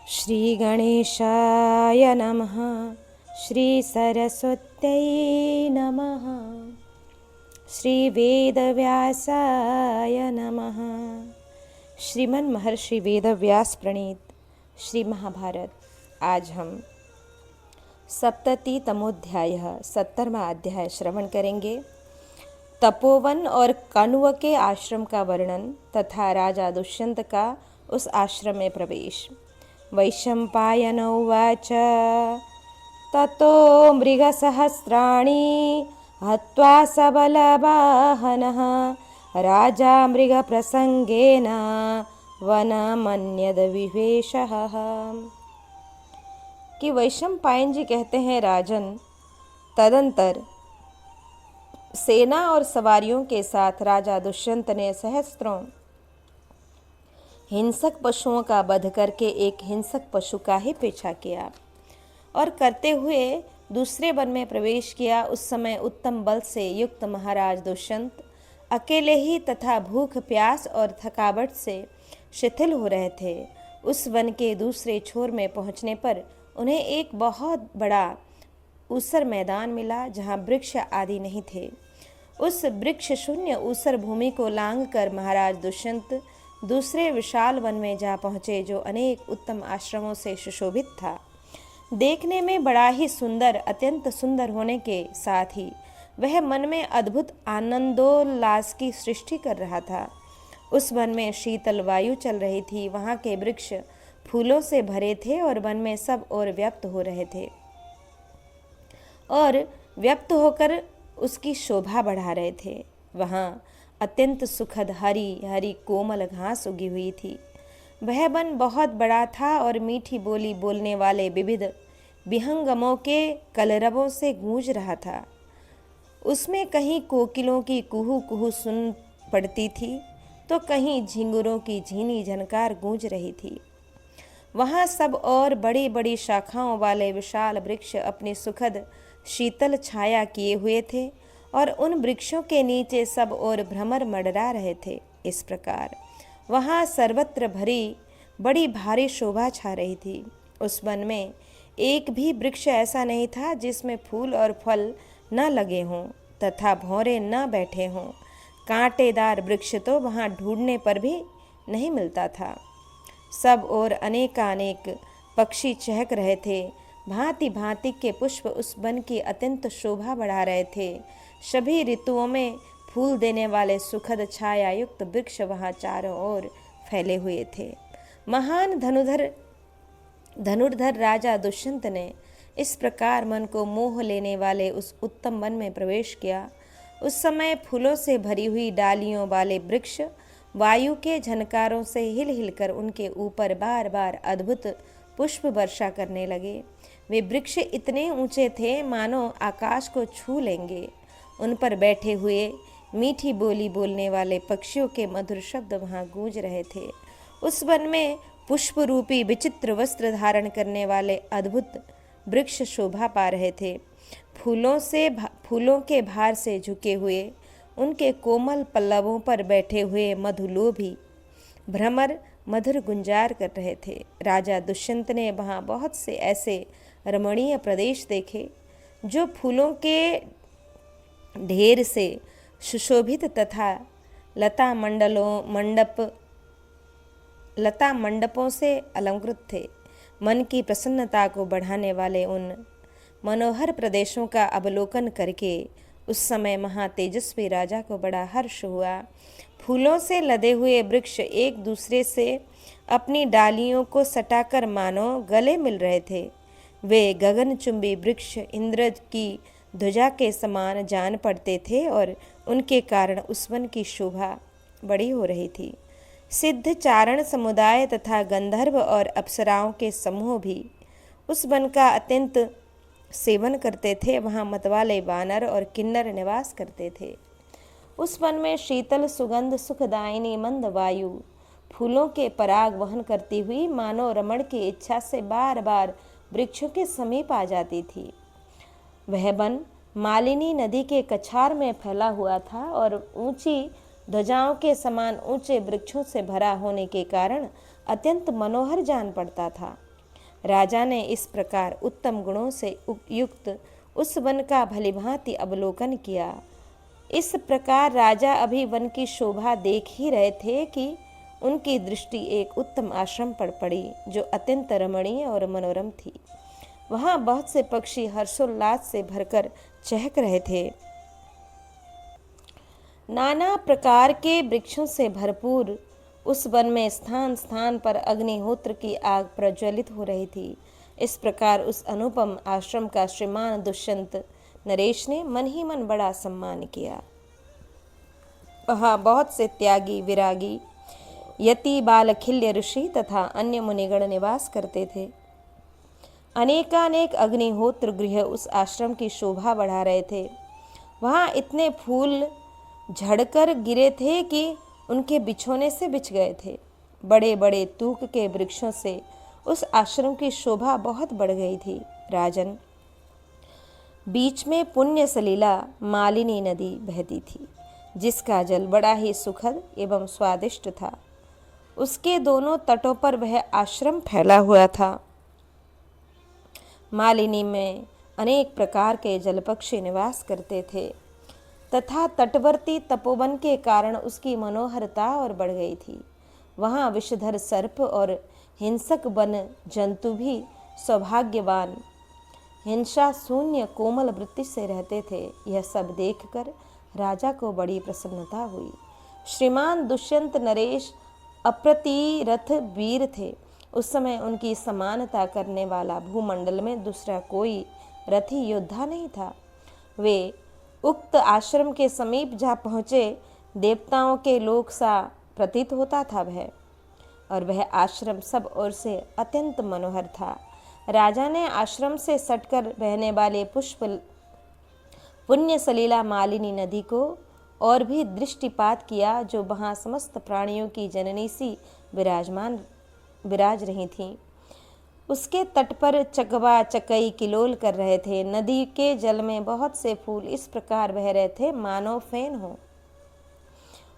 श्रीगणेशाय नमः। श्रीसरस्वत्यै नमः। श्रीवेदव्यासाय नमः। श्रीमन महर्षि वेदव्यास प्रणीत श्री महाभारत। आज हम सप्ततितमोध्याय 70वां अध्याय श्रवण करेंगे। तपोवन और कण्व के आश्रम का वर्णन तथा राजा दुष्यंत का उस आश्रम में प्रवेश। वैशंपायन उवाच ततो मृगसहस्राणि हत्वा सबलवाहनः राजा मृगप्रसंगेन वनमन्यद्विवेशः। कि वैशंपायन जी कहते हैं, राजन, तदंतर सेना और सवारियों के साथ राजा दुष्यंत ने सहस्त्रों हिंसक पशुओं का वध करके एक हिंसक पशु का ही पीछा किया और करते हुए दूसरे वन में प्रवेश किया। उस समय उत्तम बल से युक्त महाराज दुष्यंत अकेले ही तथा भूख प्यास और थकावट से शिथिल हो रहे थे। उस वन के दूसरे छोर में पहुंचने पर उन्हें एक बहुत बड़ा ऊसर मैदान मिला जहां वृक्ष आदि नहीं थे। उस वृक्ष शून्य ऊसर भूमि को लांघ कर महाराज दुष्यंत दूसरे विशाल वन में जा पहुँचे, जो अनेक उत्तम आश्रमों से सुशोभित था। देखने में बड़ा ही सुंदर, अत्यंत सुंदर होने के साथ ही वह मन में अद्भुत आनंदोल्लास की सृष्टि कर रहा था। उस वन में शीतल वायु चल रही थी। वहाँ के वृक्ष फूलों से भरे थे और वन में सब ओर व्यक्त हो रहे थे और व्यक्त होकर उसकी शोभा बढ़ा रहे थे। वहाँ अत्यंत सुखद हरी हरी कोमल घास उगी हुई थी। वह वन बहुत बड़ा था और मीठी बोली बोलने वाले विविध विहंगमों के कलरवों से गूंज रहा था। उसमें कहीं कोकिलों की कुहू कुहू सुन पड़ती थी तो कहीं झिंगुरों की झीनी झनकार गूंज रही थी। वहाँ सब और बड़ी बड़ी शाखाओं वाले विशाल वृक्ष अपनी सुखद शीतल छाया किए हुए थे और उन वृक्षों के नीचे सब और भ्रमर मंडरा रहे थे। इस प्रकार वहाँ सर्वत्र भरी बड़ी भारी शोभा छा रही थी। उस वन में एक भी वृक्ष ऐसा नहीं था जिसमें फूल और फल न लगे हों तथा भौरे न बैठे हों। कांटेदार वृक्ष तो वहाँ ढूंढने पर भी नहीं मिलता था। सब और अनेकानेक पक्षी चहक रहे थे। भांति भांति के पुष्प उस वन की अत्यंत शोभा बढ़ा रहे थे। सभी ऋतुओं में फूल देने वाले सुखद छाया युक्त वृक्ष वहाँ चारों ओर फैले हुए थे। महान धनुर्धर राजा दुष्यंत ने इस प्रकार मन को मोह लेने वाले उस उत्तम वन में प्रवेश किया। उस समय फूलों से भरी हुई डालियों वाले वृक्ष वायु के झनकारों से हिल हिलकर उनके ऊपर बार बार अद्भुत पुष्प वर्षा करने लगे। वे वृक्ष इतने ऊंचे थे मानो आकाश को छू लेंगे। उन पर बैठे हुए मीठी बोली बोलने वाले पक्षियों के मधुर शब्द वहाँ गूंज रहे थे। उस वन में पुष्प रूपी विचित्र वस्त्र धारण करने वाले अद्भुत वृक्ष शोभा पा रहे थे। फूलों के भार से झुके हुए उनके कोमल पल्लवों पर बैठे हुए मधुलोभी भ्रमर मधुर गुंजार कर रहे थे। राजा दुष्यंत ने वहाँ बहुत से ऐसे रमणीय प्रदेश देखे जो फूलों के ढेर से सुशोभित तथा लता मंडपों से अलंकृत थे। मन की प्रसन्नता को बढ़ाने वाले उन मनोहर प्रदेशों का अवलोकन करके उस समय महातेजस्वी राजा को बड़ा हर्ष हुआ। फूलों से लदे हुए वृक्ष एक दूसरे से अपनी डालियों को सटाकर मानो गले मिल रहे थे। वे गगनचुंबी वृक्ष इंद्र की ध्वजा के समान जान पड़ते थे और उनके कारण उस वन की शोभा बड़ी हो रही थी। सिद्ध चारण समुदाय तथा गंधर्व और अप्सराओं के समूह भी उस वन का अत्यंत सेवन करते थे। वहाँ मतवाले वानर और किन्नर निवास करते थे। उस वन में शीतल सुगंध सुखदायिनी मंद वायु फूलों के पराग वहन करती हुई मानो रमण की इच्छा से बार बार वृक्षों के समीप आ जाती थी। वह वन मालिनी नदी के कछार में फैला हुआ था और ऊंची ध्वजाओं के समान ऊंचे वृक्षों से भरा होने के कारण अत्यंत मनोहर जान पड़ता था। राजा ने इस प्रकार उत्तम गुणों से युक्त उस वन का भलीभांति अवलोकन किया। इस प्रकार राजा अभी वन की शोभा देख ही रहे थे कि उनकी दृष्टि एक उत्तम आश्रम पर पड़ी जो अत्यंत रमणीय और मनोरम थी। वहां बहुत से पक्षी हर्षोल्लास से भरकर चहक रहे थे। नाना प्रकार के वृक्षों से भरपूर उस वन में स्थान स्थान पर अग्निहोत्र की आग प्रज्वलित हो रही थी। इस प्रकार उस अनुपम आश्रम का श्रीमान दुष्यंत नरेश ने मन ही मन बड़ा सम्मान किया। वहाँ बहुत से त्यागी, विरागी, यति, बालखिल्य ऋषि तथा अन्य मुनिगण निवास करते थे। अनेकानेक अग्निहोत्र गृह उस आश्रम की शोभा बढ़ा रहे थे। वहाँ इतने फूल झड़कर गिरे थे कि उनके बिछोने से बिछ गए थे। बड़े बड़े तूक के वृक्षों से उस आश्रम की शोभा बहुत बढ़ गई थी। राजन, बीच में पुण्य सलीला मालिनी नदी बहती थी, जिसका जल बड़ा ही सुखद एवं स्वादिष्ट था। उसके दोनों तटों पर वह आश्रम फैला हुआ था। मालिनी में अनेक प्रकार के जलपक्षी निवास करते थे तथा तटवर्ती तपोवन के कारण उसकी मनोहरता और बढ़ गई थी। वहाँ विषधर सर्प और हिंसक वन जंतु भी सौभाग्यवान, हिंसा शून्य कोमल वृत्ति से रहते थे। यह सब देखकर राजा को बड़ी प्रसन्नता हुई। श्रीमान दुष्यंत नरेश अप्रतिरथ वीर थे। उस समय उनकी समानता करने वाला भूमंडल में दूसरा कोई रथी योद्धा नहीं था। वे उक्त आश्रम के समीप जा पहुँचे। देवताओं के लोक सा प्रतीत होता था वह, और वह आश्रम सब ओर से अत्यंत मनोहर था। राजा ने आश्रम से सटकर बहने वाले पुण्य सलीला मालिनी नदी को और भी दृष्टिपात किया, जो वहाँ समस्त प्राणियों की जननी सी विराज रही थी। उसके तट पर चकवा चकई किलोल कर रहे थे। नदी के जल में बहुत से फूल इस प्रकार बह रहे थे मानो फेन हो।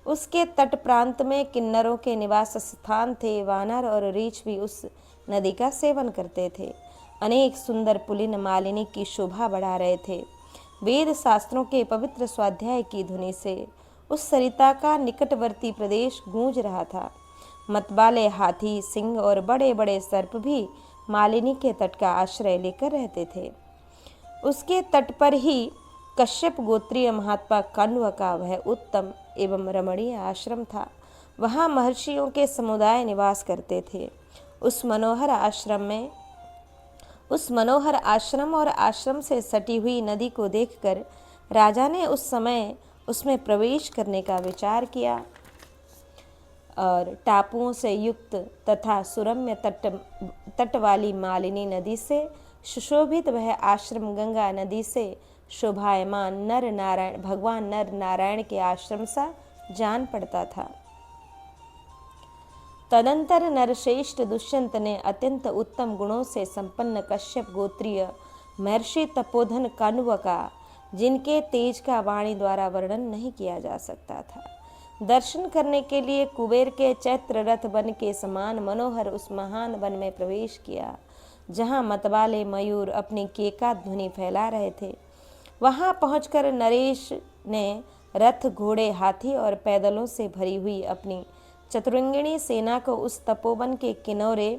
उसके तट प्रांत में किन्नरों के निवास स्थान थे। वानर और रीछ भी उस नदी का सेवन करते थे। अनेक सुंदर पुलिन मालिनी की शोभा बढ़ा रहे थे। वेद शास्त्रों के पवित्र स्वाध्याय की धुनी से उस सरिता का निकटवर्ती प्रदेश गूंज रहा था। मतवाले हाथी, सिंह और बड़े बड़े सर्प भी मालिनी के तट का आश्रय लेकर रहते थे। उसके तट पर ही कश्यप गोत्रीय महात्मा कण्व का वह उत्तम एवं रमणीय आश्रम था। वहाँ महर्षियों के समुदाय निवास करते थे। उस मनोहर आश्रम और आश्रम से सटी हुई नदी को देखकर राजा ने उस समय उसमें प्रवेश करने का विचार किया और टापुओं से युक्त तथा सुरम्य तट वाली मालिनी नदी से सुशोभित वह आश्रम गंगा नदी से शोभायमान भगवान नर नारायण के आश्रम सा जान पड़ता था। तदंतर नरश्रेष्ठ दुष्यंत ने अत्यंत उत्तम गुणों से संपन्न कश्यप गोत्रीय महर्षि तपोधन कण्व का, जिनके तेज का वाणी द्वारा वर्णन नहीं किया जा सकता था, दर्शन करने के लिए कुबेर के चैत्र रथ वन के समान मनोहर उस महान वन में प्रवेश किया, जहाँ मतवाले मयूर अपनी केका ध्वनि फैला रहे थे। वहाँ पहुंचकर नरेश ने रथ, घोड़े, हाथी और पैदलों से भरी हुई अपनी चतुरंगिणी सेना को उस तपोवन के किनारे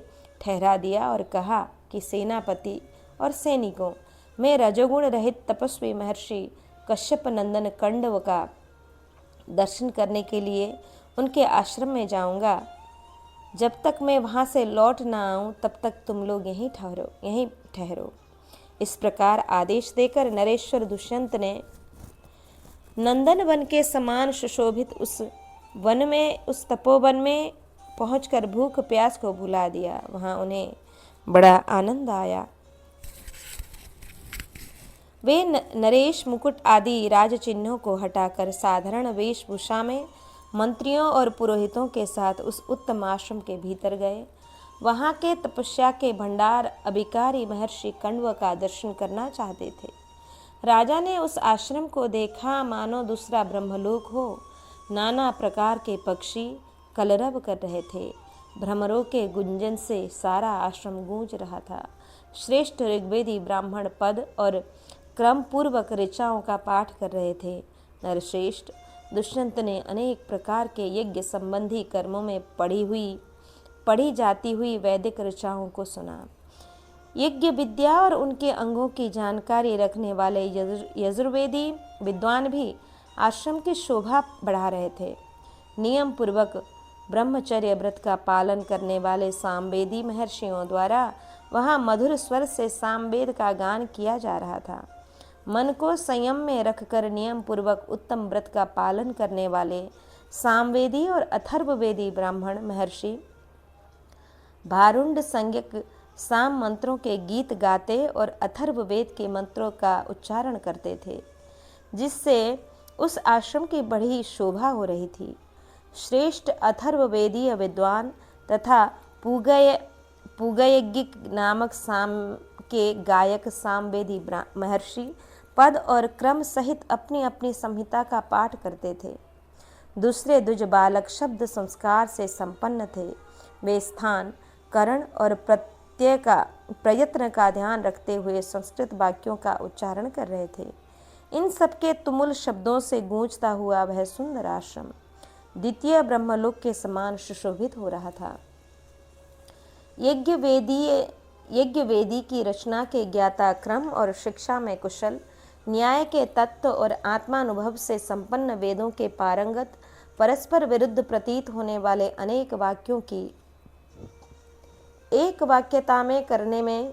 ठहरा दिया और कहा कि सेनापति और सैनिकों, मैं रजोगुण रहित तपस्वी महर्षि कश्यप नंदन कण्व का दर्शन करने के लिए उनके आश्रम में जाऊंगा। जब तक मैं वहाँ से लौट ना आऊँ तब तक तुम लोग यहीं ठहरो। इस प्रकार आदेश देकर नरेश्वर दुष्यंत ने नंदन वन के समान सुशोभित उस तपोवन में पहुंचकर भूख प्यास को भुला दिया। वहां उन्हें बड़ा आनंद आया। वे नरेश मुकुट आदि राज चिन्हों को हटाकर साधारण वेशभूषा में मंत्रियों और पुरोहितों के साथ उस उत्तम आश्रम के भीतर गए। वहाँ के तपस्या के भंडार अभिकारी महर्षि कण्व का दर्शन करना चाहते थे। राजा ने उस आश्रम को देखा मानो दूसरा ब्रह्मलोक हो। नाना प्रकार के पक्षी कलरव कर रहे थे। भ्रमरों के गुंजन से सारा आश्रम गूंज रहा था। श्रेष्ठ ऋग्वेदी ब्राह्मण पद और क्रम पूर्वक ऋचाओं का पाठ कर रहे थे। नरश्रेष्ठ दुष्यंत ने अनेक प्रकार के यज्ञ संबंधी कर्मों में पढ़ी जाती हुई वैदिक ऋचाओं को सुना। यज्ञ विद्या और उनके अंगों की जानकारी रखने वाले यजुर्वेदी विद्वान भी आश्रम की शोभा बढ़ा रहे थे। नियम पूर्वक ब्रह्मचर्य व्रत का पालन करने वाले सामवेदी महर्षियों द्वारा वहाँ मधुर स्वर से सामवेद का गान किया जा रहा था। मन को संयम में रखकर नियम पूर्वक उत्तम व्रत का पालन करने वाले सामवेदी और अथर्ववेदी ब्राह्मण महर्षि भारुंड संज्ञक साम मंत्रों के गीत गाते और अथर्ववेद के मंत्रों का उच्चारण करते थे, जिससे उस आश्रम की बड़ी शोभा हो रही थी। श्रेष्ठ अथर्ववेदीय विद्वान तथा पूगयज्ञिक नामक साम के गायक सामवेदी महर्षि पद और क्रम सहित अपनी अपनी संहिता का पाठ करते थे। दूसरे द्विज बालक शब्द संस्कार से संपन्न थे। वे स्थान, करण और प्रयत्न का ध्यान रखते हुए संस्कृत वाक्यों का उच्चारण कर रहे थे। इन सबके तुमुल शब्दों से गूंजता हुआ वह सुंदर आश्रम द्वितीय ब्रह्मलोक के समान सुशोभित हो रहा था। यज्ञ वेदी की रचना के ज्ञाता, क्रम और शिक्षा में कुशल, न्याय के तत्व और आत्मानुभव से संपन्न, वेदों के पारंगत, परस्पर विरुद्ध प्रतीत होने वाले अनेक वाक्यों की एक वाक्यता में करने में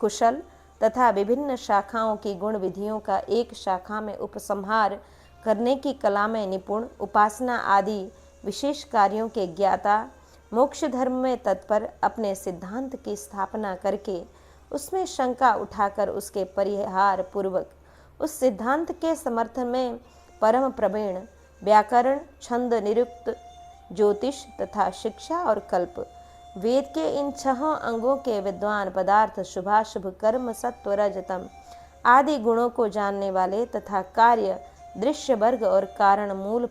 कुशल तथा विभिन्न शाखाओं की गुण विधियों का एक शाखा में उपसंहार करने की कला में निपुण, उपासना आदि विशेष कार्यों के ज्ञाता, मोक्ष धर्म में तत्पर, अपने सिद्धांत की स्थापना करके उसमें शंका उठाकर उसके परिहार पूर्वक उस सिद्धांत के समर्थन में परम प्रवीण, व्याकरण, छंद, निरुक्त, ज्योतिष तथा शिक्षा और कल्प, वेद के इन छहों अंगों के विद्वान, पदार्थ, शुभाशुभ, कर्म, सत्व, रजतम आदि गुणों को जानने वाले तथा कार्य, दृश्य वर्ग और कारण मूल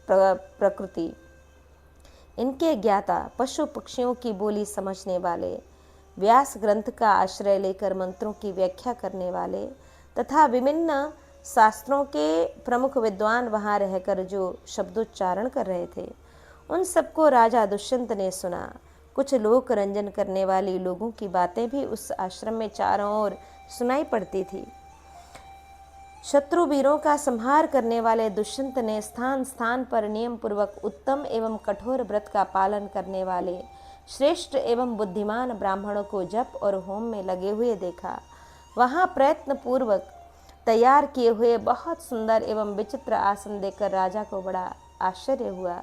प्रकृति इनके ज्ञाता, पशु पक्षियों की बोली समझने वाले, व्यास ग्रंथ का आश्रय लेकर मंत्रों की व्याख्या करने वाले तथा विभिन्न शास्त्रों के प्रमुख विद्वान वहाँ रहकर जो शब्दोच्चारण कर रहे थे, उन सबको राजा दुष्यंत ने सुना। कुछ लोक रंजन करने वाली लोगों की बातें भी उस आश्रम में चारों ओर सुनाई पड़ती थी। शत्रु वीरों का संहार करने वाले दुष्यंत ने स्थान स्थान पर नियम पूर्वक उत्तम एवं कठोर व्रत का पालन करने वाले श्रेष्ठ एवं बुद्धिमान ब्राह्मणों को जप और होम में लगे हुए देखा। वहाँ प्रयत्न पूर्वक तैयार किए हुए बहुत सुंदर एवं विचित्र आसन देखकर राजा को बड़ा आश्चर्य हुआ।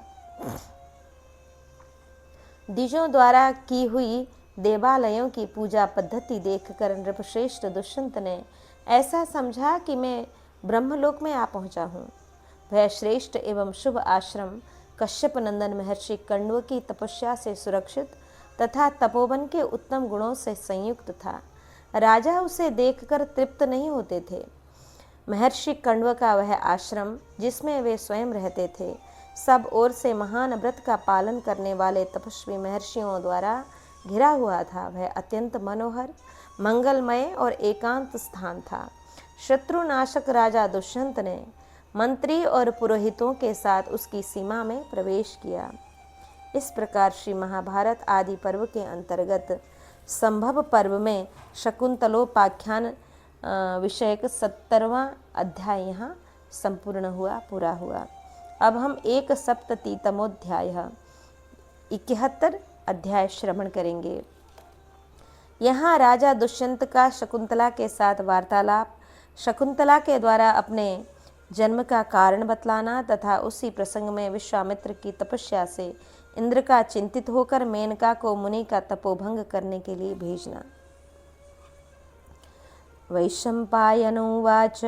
द्विजों द्वारा की हुई देवालयों की पूजा पद्धति देखकर नृपश्रेष्ठ दुष्यंत ने ऐसा समझा कि मैं ब्रह्मलोक में आ पहुंचा हूँ। वह श्रेष्ठ एवं शुभ आश्रम कश्यप नंदन महर्षि कण्व की तपस्या से सुरक्षित तथा तपोवन के उत्तम गुणों से संयुक्त था। राजा उसे देखकर तृप्त नहीं होते थे। महर्षि कण्व का वह आश्रम जिसमें वे स्वयं रहते थे, सब ओर से महान व्रत का पालन करने वाले तपस्वी महर्षियों द्वारा घिरा हुआ था। वह अत्यंत मनोहर, मंगलमय और एकांत स्थान था। शत्रुनाशक राजा दुष्यंत ने मंत्री और पुरोहितों के साथ उसकी सीमा में प्रवेश किया। इस प्रकार श्री महाभारत आदि पर्व के अंतर्गत संभव पर्व में शकुंतलोपाख्यान विषयक 70वां अध्याय यहाँ संपूर्ण हुआ, पूरा हुआ। अब हम 1सप्ततितमोध्याय 71 अध्याय श्रवण करेंगे। यहाँ राजा दुष्यंत का शकुंतला के साथ वार्तालाप, शकुंतला के द्वारा अपने जन्म का कारण बतलाना तथा उसी प्रसंग में विश्वामित्र की तपस्या से इंद्र का चिंतित होकर मेनका को मुनि का तपोभंग करने के लिए भेजना। वैशंपायनुवाच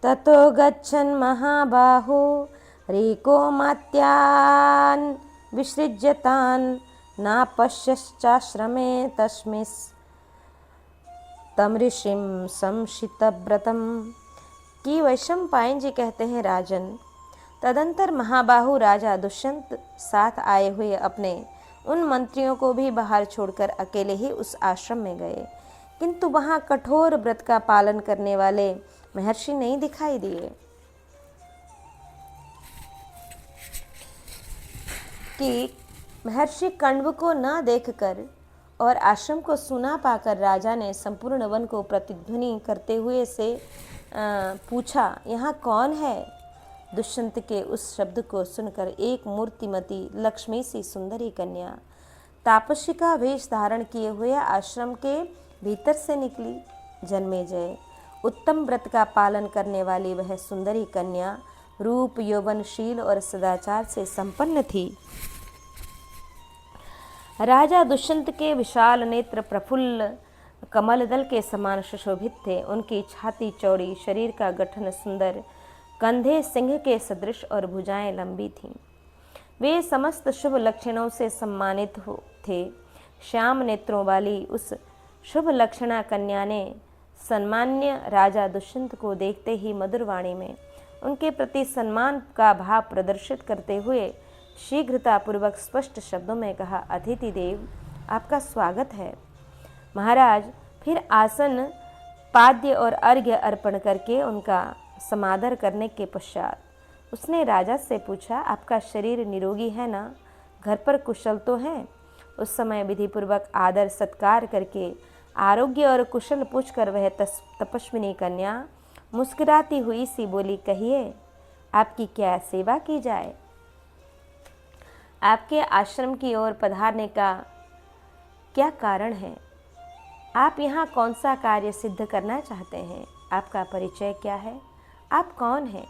ततो गच्छन् महाबाहो रेको मात्यान् विसृज्यतान् नापश्यश्चाश्रमे तस्मिस् तम ऋषिं संशितव्रतम्। कि वैशंपायन जी कहते हैं, राजन, तदंतर महाबाहु राजा दुष्यंत साथ आए हुए अपने उन मंत्रियों को भी बाहर छोड़कर अकेले ही उस आश्रम में गए, किंतु वहां कठोर व्रत का पालन करने वाले महर्षि नहीं दिखाई दिए। कि महर्षि कण्व को न देखकर और आश्रम को सुना पाकर राजा ने संपूर्ण वन को प्रतिध्वनि करते हुए से पूछा, यहाँ कौन है? दुष्यंत के उस शब्द को सुनकर एक मूर्तिमती लक्ष्मी सी सुंदरी कन्या तापसिका वेश धारण किए हुए आश्रम के भीतर से निकली। जन्मेजय, उत्तम व्रत का पालन करने वाली वह सुंदरी कन्या रूप, यौवनशील और सदाचार से संपन्न थी। राजा दुष्यंत के विशाल नेत्र प्रफुल्ल कमल दल के समान सुशोभित थे। उनकी छाती चौड़ी, शरीर का गठन सुंदर, कंधे सिंह के सदृश और भुजाएं लंबी थीं। वे समस्त शुभ लक्षणों से सम्मानित थे। श्याम नेत्रों वाली उस शुभ लक्षणा कन्या ने सम्मान्य राजा दुष्यंत को देखते ही मधुर वाणी में उनके प्रति सम्मान का भाव प्रदर्शित करते हुए शीघ्रतापूर्वक स्पष्ट शब्दों में कहा, अतिथि देव, आपका स्वागत है। महाराज फिर आसन, पाद्य और अर्घ्य अर्पण करके उनका समादर करने के पश्चात उसने राजा से पूछा, आपका शरीर निरोगी है ना? घर पर कुशल तो है? उस समय विधिपूर्वक आदर सत्कार करके आरोग्य और कुशल पूछकर वह तपस्विनी कन्या मुस्कुराती हुई सी बोली, कहिए आपकी क्या सेवा की जाए? आपके आश्रम की ओर पधारने का क्या कारण है? आप यहाँ कौन सा कार्य सिद्ध करना चाहते हैं? आपका परिचय क्या है? आप कौन हैं?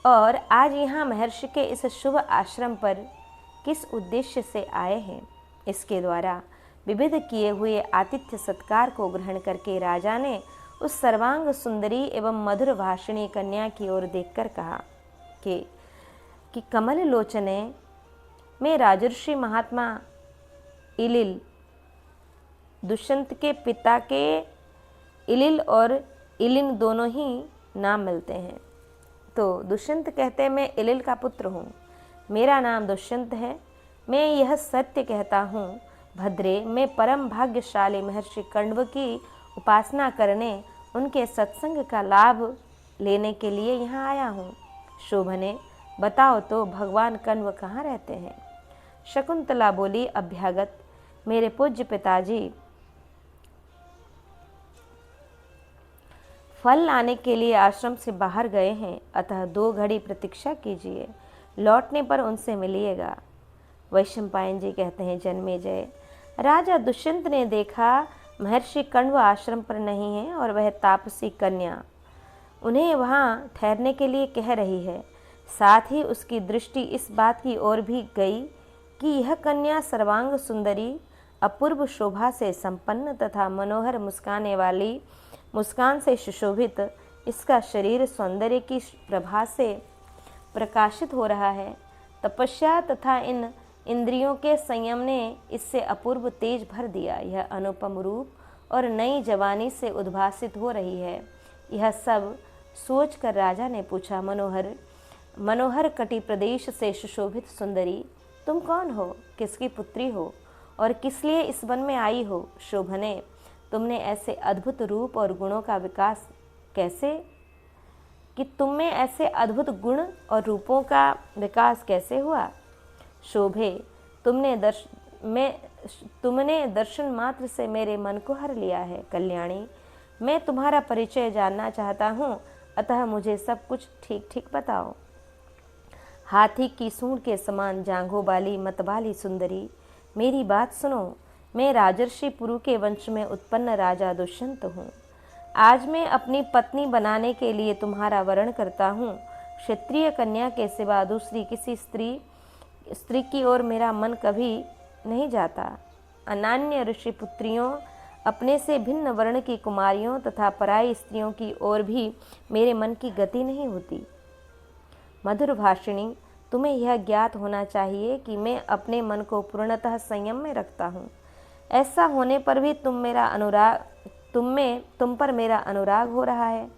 और आज यहाँ महर्षि के इस शुभ आश्रम पर किस उद्देश्य से आए हैं? इसके द्वारा विविध किए हुए आतिथ्य सत्कार को ग्रहण करके राजा ने उस सर्वांग सुंदरी एवं मधुर भाषिणी कन्या की ओर देखकर कहा कि कमल लोचने में राजर्षि महात्मा इलिल, दुष्यंत के पिता के इलिल और इलिन दोनों ही नाम मिलते हैं। तो दुष्यंत कहते हैं, मैं इलिल का पुत्र हूँ, मेरा नाम दुष्यंत है। मैं यह सत्य कहता हूँ भद्रे, मैं परम भाग्यशाली महर्षि कण्व की उपासना करने, उनके सत्संग का लाभ लेने के लिए यहाँ आया हूँ। शोभने, बताओ तो भगवान कण्व कहाँ रहते हैं? शकुंतला बोली, अभ्यागत, मेरे पूज्य पिताजी फल लाने के लिए आश्रम से बाहर गए हैं, अतः 2 घड़ी प्रतीक्षा कीजिए, लौटने पर उनसे मिलिएगा। वैशंपायन जी कहते हैं, जन्मेजय, राजा दुष्यंत ने देखा महर्षि कण्व आश्रम पर नहीं है और वह तापसी कन्या उन्हें वहाँ ठहरने के लिए कह रही है। साथ ही उसकी दृष्टि इस बात की ओर भी गई कि यह कन्या सर्वांग सुंदरी, अपूर्व शोभा से संपन्न तथा मनोहर मुस्कान से सुशोभित, इसका शरीर सौंदर्य की प्रभा से प्रकाशित हो रहा है। तपस्या तथा इन इंद्रियों के संयम ने इससे अपूर्व तेज भर दिया। यह अनुपम रूप और नई जवानी से उद्भासित हो रही है। यह सब सोचकर राजा ने पूछा, मनोहर कटि प्रदेश से सुशोभित सुंदरी, तुम कौन हो? किसकी पुत्री हो और किस लिए इस वन में आई हो? शोभने, तुमने ऐसे अद्भुत रूप और गुणों का विकास तुममें ऐसे अद्भुत गुण और रूपों का विकास कैसे हुआ? शोभे, तुमने दर्शन मात्र से मेरे मन को हर लिया है। कल्याणी, मैं तुम्हारा परिचय जानना चाहता हूँ, अतः मुझे सब कुछ ठीक ठीक बताओ। हाथी की सूंड के समान जांघों वाली मतवाली सुंदरी, मेरी बात सुनो। मैं राजर्षि पुरु के वंश में उत्पन्न राजा दुष्यंत हूँ। आज मैं अपनी पत्नी बनाने के लिए तुम्हारा वरण करता हूँ। क्षत्रिय कन्या के सिवा दूसरी किसी स्त्री की ओर मेरा मन कभी नहीं जाता। अनान्य ऋषि पुत्रियों, अपने से भिन्न वर्ण की कुमारियों तथा पराई स्त्रियों की ओर भी मेरे मन की गति नहीं होती। मधुर भाषिणी, तुम्हें यह ज्ञात होना चाहिए कि मैं अपने मन को पूर्णतः संयम में रखता हूँ। ऐसा होने पर भी तुम पर मेरा अनुराग हो रहा है,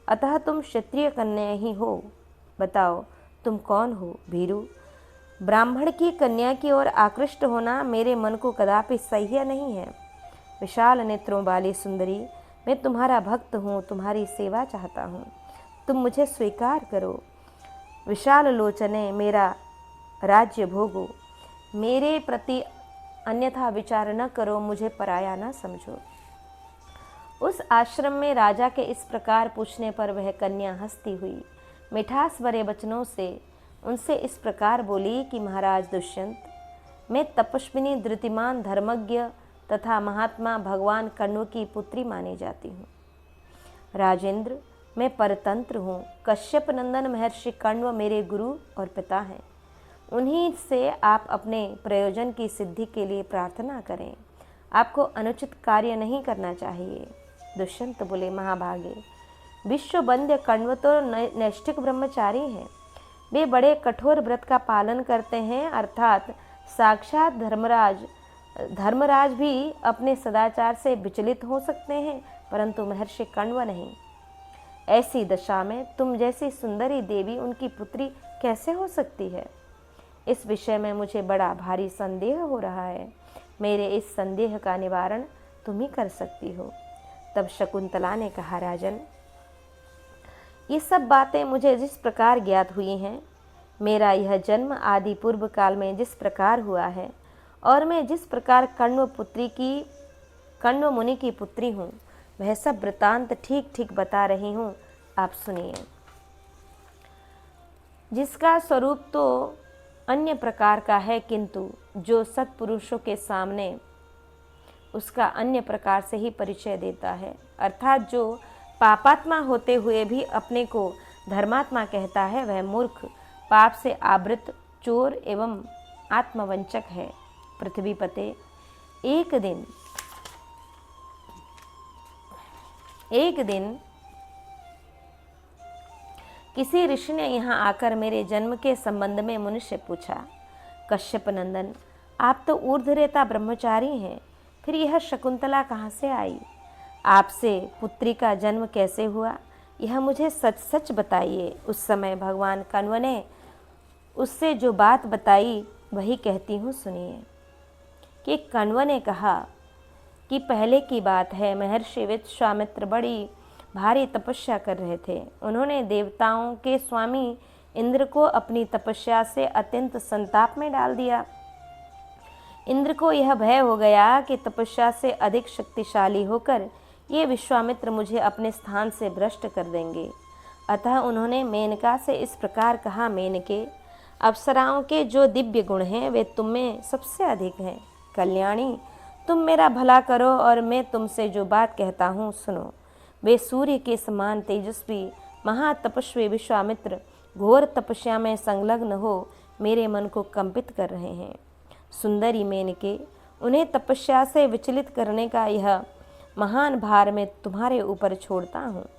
अतः तुम क्षत्रिय कन्या ही हो। बताओ, तुम कौन हो भीरू? ब्राह्मण की कन्या की ओर आकृष्ट होना मेरे मन को कदापि सह्य नहीं है। विशाल नेत्रों वाली सुंदरी, मैं तुम्हारा भक्त हूँ, तुम्हारी सेवा चाहता हूँ, तुम मुझे स्वीकार करो। विशाल लोचने, मेरा राज्य भोगो, मेरे प्रति अन्यथा विचार न करो, मुझे पराया न समझो। उस आश्रम में राजा के इस प्रकार पूछने पर वह कन्या हंसती हुई मिठास भरे वचनों से उनसे इस प्रकार बोली कि महाराज दुष्यंत, मैं तपस्विनी, धृतिमान, धर्मज्ञ तथा महात्मा भगवान कण्व की पुत्री मानी जाती हूँ। राजेंद्र, मैं परतंत्र हूँ। कश्यप नंदन महर्षि कण्व मेरे गुरु और पिता हैं। उन्हीं से आप अपने प्रयोजन की सिद्धि के लिए प्रार्थना करें। आपको अनुचित कार्य नहीं करना चाहिए। दुष्यंत बोले, महाभागे, विश्ववंद्य कण्व तो नैष्ठिक ब्रह्मचारी हैं। वे बड़े कठोर व्रत का पालन करते हैं, अर्थात साक्षात धर्मराज भी अपने सदाचार से विचलित हो सकते हैं, परंतु महर्षि कण्व नहीं। ऐसी दशा में तुम जैसी सुंदरी देवी उनकी पुत्री कैसे हो सकती है? इस विषय में मुझे बड़ा भारी संदेह हो रहा है। मेरे इस संदेह का निवारण तुम ही कर सकती हो। तब शकुंतला ने कहा, राजन, ये सब बातें मुझे जिस प्रकार ज्ञात हुई हैं, मेरा यह जन्म आदि पूर्व काल में जिस प्रकार हुआ है और मैं जिस प्रकार कण्व मुनि की पुत्री हूँ, वह सब वृतांत ठीक ठीक बता रही हूँ, आप सुनिए। जिसका स्वरूप तो अन्य प्रकार का है, किंतु जो सत्पुरुषों के सामने उसका अन्य प्रकार से ही परिचय देता है, अर्थात जो पापात्मा होते हुए भी अपने को धर्मात्मा कहता है, वह मूर्ख, पाप से आवृत, चोर एवं आत्मवंचक है। पृथ्वीपते, एक दिन किसी ऋषि ने यहाँ आकर मेरे जन्म के संबंध में मुझसे पूछा, कश्यप नंदन, आप तो ऊर्ध्वरेता ब्रह्मचारी हैं, फिर यह शकुंतला कहाँ से आई? आपसे पुत्री का जन्म कैसे हुआ, यह मुझे सच सच बताइए। उस समय भगवान कण्व ने उससे जो बात बताई वही कहती हूँ, सुनिए। कि कण्व ने कहा कि पहले की बात है, महर्षि विश्वामित्र बड़ी भारी तपस्या कर रहे थे। उन्होंने देवताओं के स्वामी इंद्र को अपनी तपस्या से अत्यंत संताप में डाल दिया। इंद्र को यह भय हो गया कि तपस्या से अधिक शक्तिशाली होकर ये विश्वामित्र मुझे अपने स्थान से भ्रष्ट कर देंगे। अतः उन्होंने मेनका से इस प्रकार कहा, मेनके, अप्सराओं के जो दिव्य गुण हैं वे तुम में सबसे अधिक हैं। कल्याणी, तुम मेरा भला करो और मैं तुमसे जो बात कहता हूँ सुनो। वे सूर्य के समान तेजस्वी महातपस्वी विश्वामित्र घोर तपस्या में संलग्न हो मेरे मन को कंपित कर रहे हैं। सुंदरी मेनके, उन्हें तपस्या से विचलित करने का यह महान भार मैं तुम्हारे ऊपर छोड़ता हूँ।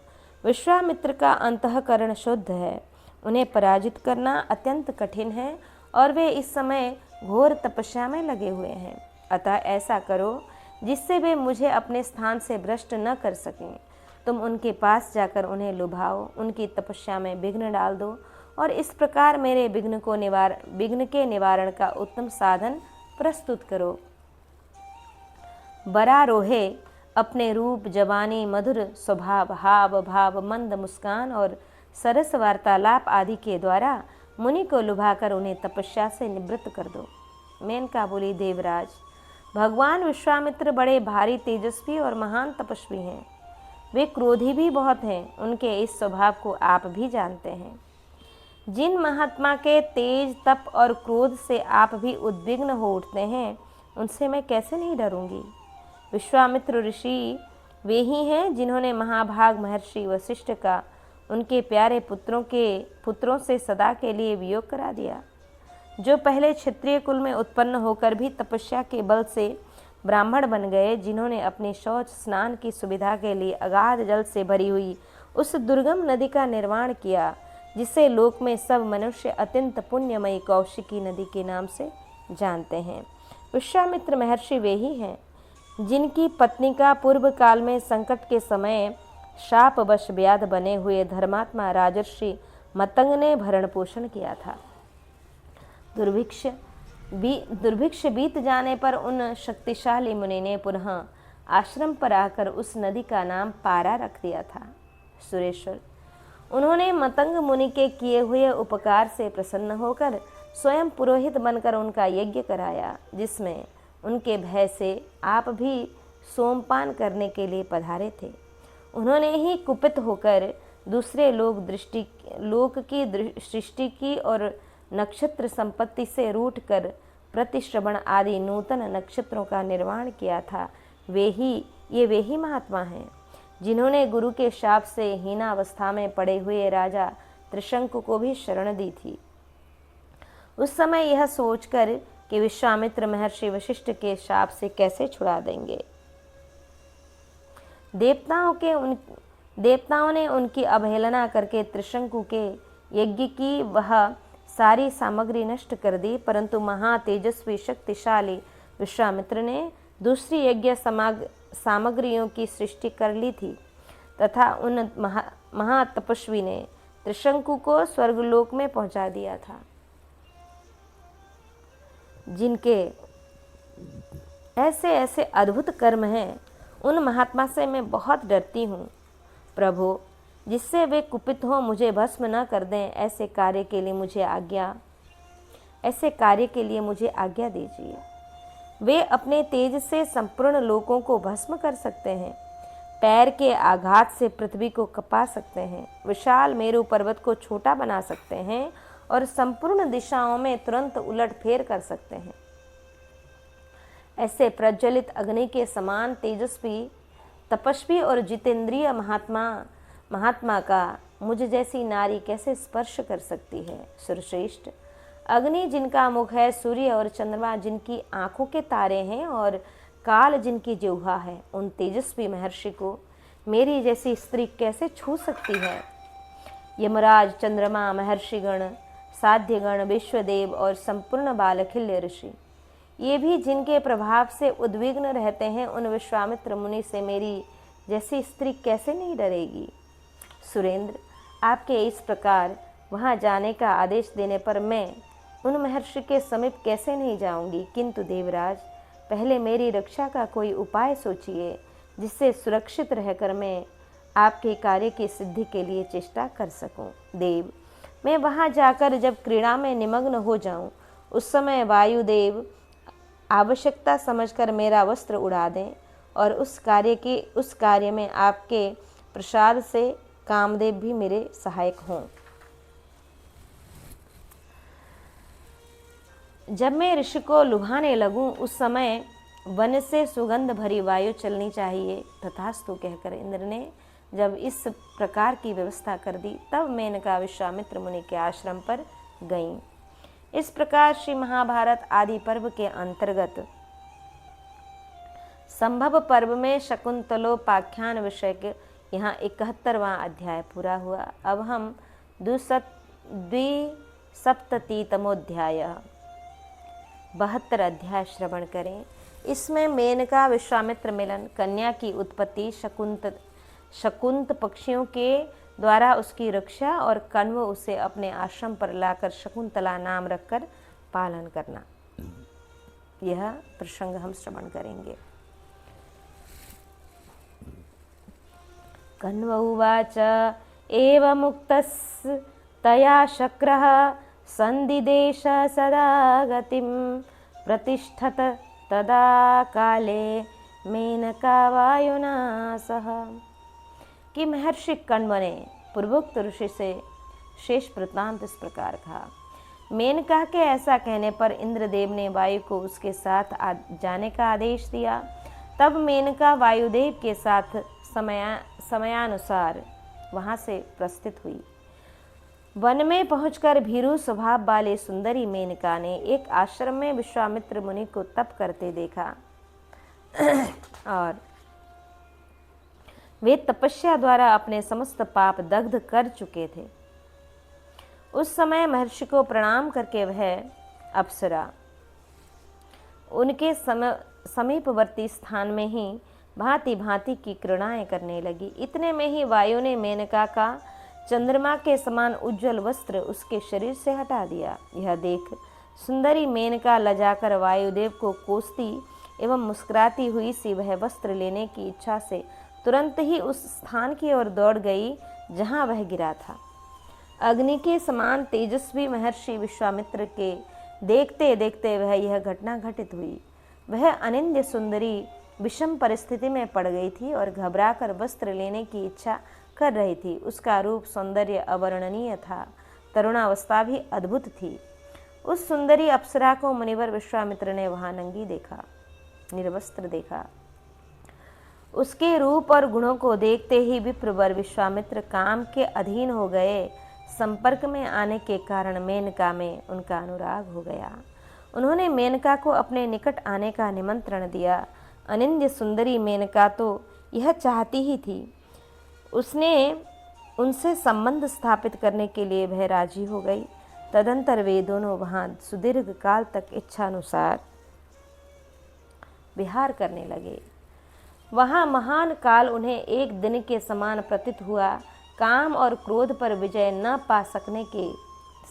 विश्वामित्र का अंतःकरण शुद्ध है, उन्हें पराजित करना अत्यंत कठिन है और वे इस समय घोर तपस्या में लगे हुए हैं। अतः ऐसा करो जिससे वे मुझे अपने स्थान से भ्रष्ट न कर सकें। तुम उनके पास जाकर उन्हें लुभाओ, उनकी तपस्या में विघ्न डाल दो और इस प्रकार मेरे विघ्न के निवारण का उत्तम साधन प्रस्तुत करो। बरारोहे अपने रूप, जवानी, मधुर स्वभाव, हाव भाव, मंद मुस्कान और सरस वार्तालाप आदि के द्वारा मुनि को लुभाकर उन्हें तपस्या से निवृत्त कर दो। मेनका बोली, देवराज, भगवान विश्वामित्र बड़े भारी तेजस्वी और महान तपस्वी हैं। वे क्रोधी भी बहुत हैं। उनके इस स्वभाव को आप भी जानते हैं। जिन महात्मा के तेज, तप और क्रोध से आप भी उद्विग्न हो उठते हैं, उनसे मैं कैसे नहीं डरूंगी। विश्वामित्र ऋषि वे ही हैं जिन्होंने महाभाग महर्षि वशिष्ठ का उनके प्यारे पुत्रों से सदा के लिए वियोग करा दिया, जो पहले क्षत्रिय कुल में उत्पन्न होकर भी तपस्या के बल से ब्राह्मण बन गए, जिन्होंने अपने शौच स्नान की सुविधा के लिए अगाध जल से भरी हुई उस दुर्गम नदी का निर्माण किया, जिसे लोक में सब मनुष्य अत्यंत पुण्यमयी कौशिकी नदी के नाम से जानते हैं। विश्वामित्र महर्षि वे ही हैं जिनकी पत्नी का पूर्व काल में संकट के समय शापवश व्याध बने हुए धर्मात्मा राजर्षि मतंग ने भरण पोषण किया था। दुर्भिक्ष बीत जाने पर उन शक्तिशाली मुनि ने पुनः आश्रम पर आकर उस नदी का नाम पारा रख दिया था। सुरेश्वर, उन्होंने मतंग मुनि के किए हुए उपकार से प्रसन्न होकर स्वयं पुरोहित बनकर उनका यज्ञ कराया, जिसमें उनके भय से आप भी सोमपान करने के लिए पधारे थे। उन्होंने ही कुपित होकर दूसरे लोक की सृष्टि की और नक्षत्र संपत्ति से रूठकर प्रतिश्रवण आदि नूतन नक्षत्रों का निर्माण किया था। वे ही महात्मा हैं जिन्होंने गुरु के शाप से हीनावस्था में पड़े हुए राजा त्रिशंकु को भी शरण दी थी। उस समय यह सोचकर कि विश्वामित्र महर्षि वशिष्ठ के शाप से कैसे छुड़ा देंगे, देवताओं ने उनकी अवहेलना करके त्रिशंकु के यज्ञ की वह सारी सामग्री नष्ट कर दी, परंतु महातेजस्वी शक्तिशाली विश्वामित्र ने दूसरी यज्ञ सामग्रियों की सृष्टि कर ली थी तथा उन महातपस्वी ने त्रिशंकु को स्वर्गलोक में पहुंचा दिया था। जिनके ऐसे ऐसे अद्भुत कर्म हैं, उन महात्मा से मैं बहुत डरती हूँ। प्रभु, जिससे वे कुपित हों मुझे भस्म न कर दें, ऐसे कार्य के लिए मुझे आज्ञा दीजिए। वे अपने तेज से संपूर्ण लोकों को भस्म कर सकते हैं, पैर के आघात से पृथ्वी को कपा सकते हैं, विशाल मेरु पर्वत को छोटा बना सकते हैं और संपूर्ण दिशाओं में तुरंत उलटफेर कर सकते हैं। ऐसे प्रज्वलित अग्नि के समान तेजस्वी, तपस्वी और जितेंद्रिय महात्मा का मुझ जैसी नारी कैसे स्पर्श कर सकती है। सुरश्रेष्ठ, अग्नि जिनका मुख है, सूर्य और चंद्रमा जिनकी आंखों के तारे हैं और काल जिनकी जिह्वा है, उन तेजस्वी महर्षि को मेरी जैसी स्त्री कैसे छू सकती है। यमराज, चंद्रमा, महर्षिगण, साध्यगण, विश्वदेव और संपूर्ण बालखिल्य ऋषि, ये भी जिनके प्रभाव से उद्विग्न रहते हैं, उन विश्वामित्र मुनि से मेरी जैसी स्त्री कैसे नहीं डरेगी। सुरेंद्र, आपके इस प्रकार वहाँ जाने का आदेश देने पर मैं उन महर्षि के समीप कैसे नहीं जाऊंगी। किंतु देवराज, पहले मेरी रक्षा का कोई उपाय सोचिए, जिससे सुरक्षित रहकर मैं आपके कार्य की सिद्धि के लिए चेष्टा कर सकूं। देव, मैं वहाँ जाकर जब क्रीड़ा में निमग्न हो जाऊं, उस समय वायुदेव आवश्यकता समझकर मेरा वस्त्र उड़ा दें और उस कार्य में आपके प्रसाद से कामदेव भी मेरे सहायक हों। जब मैं ऋषि को लुभाने लगूं, उस समय वन से सुगंध भरी वायु चलनी चाहिए। तथास्तु कहकर इंद्र ने जब इस प्रकार की व्यवस्था कर दी, तब मेनका विश्वामित्र मुनि के आश्रम पर गईं। इस प्रकार श्री महाभारत आदि पर्व के अंतर्गत संभव पर्व में शकुंतलोपाख्यान विषय के यहाँ 71वां अध्याय पूरा हुआ। अब हम 270तमोध्याय 72 अध्याय श्रवण करें। इसमें मेनका विश्वामित्र मिलन, कन्या की उत्पत्ति, शकुंत पक्षियों के द्वारा उसकी रक्षा और कण्व उसे अपने आश्रम पर लाकर शकुंतला नाम रखकर पालन करना, यह प्रसंग हम श्रवण करेंगे। कण्व उवाच एवमुक्तस्तया शक्रः संदिदेश सदा गतिं प्रतिष्ठत तदा काले मेनका वायुना सह। कि महर्षि कण्व ने पूर्वोक्त ऋषि से शेष वृत्तांत इस प्रकार कहा। मेनका के ऐसा कहने पर इंद्रदेव ने वायु को उसके साथ जाने का आदेश दिया। तब मेनका वायुदेव के साथ समयानुसार वहाँ से प्रस्थित हुई। वन में पहुंचकर भीरू स्वभाव वाले सुंदरी मेनका ने एक आश्रम में विश्वामित्र मुनि को तप करते देखा और वे तपस्या द्वारा अपने समस्त पाप दग्ध कर चुके थे। उस समय महर्षि को प्रणाम करके वह अप्सरा उनके समीपवर्ती स्थान में ही भांति भांति की क्रीड़ाएं करने लगी। इतने में ही वायु ने मेनका का चंद्रमा के समान उज्जवल वस्त्र उसके शरीर से हटा दिया। यह देख सुंदरी मेनका लजाकर वायुदेव को कोसती एवं मुस्कुराती हुई सी वह वस्त्र लेने की इच्छा से तुरंत ही उस स्थान की ओर दौड़ गई जहाँ वह गिरा था। अग्नि के समान तेजस्वी महर्षि विश्वामित्र के देखते देखते वह यह घटना घटित हुई। वह अनिंद्य सुंदरी विषम परिस्थिति में पड़ गई थी और घबराकर वस्त्र लेने की इच्छा कर रही थी। उसका रूप सौंदर्य अवर्णनीय था, तरुणावस्था भी अद्भुत थी। उस सुंदरी अप्सरा को मुनिवर विश्वामित्र ने वहां नंगी देखा, निर्वस्त्र देखा। उसके रूप और गुणों को देखते ही विप्रवर विश्वामित्र काम के अधीन हो गए। संपर्क में आने के कारण मेनका में उनका अनुराग हो गया। उन्होंने मेनका को अपने निकट आने का निमंत्रण दिया। अनिंद्य सुंदरी मेनका तो यह चाहती ही थी। उसने उनसे संबंध स्थापित करने के लिए वह राजी हो गई। तदंतर वे दोनों वहां सुदीर्घ काल तक इच्छानुसार विहार करने लगे। वहां महान काल उन्हें एक दिन के समान प्रतीत हुआ। काम और क्रोध पर विजय न पा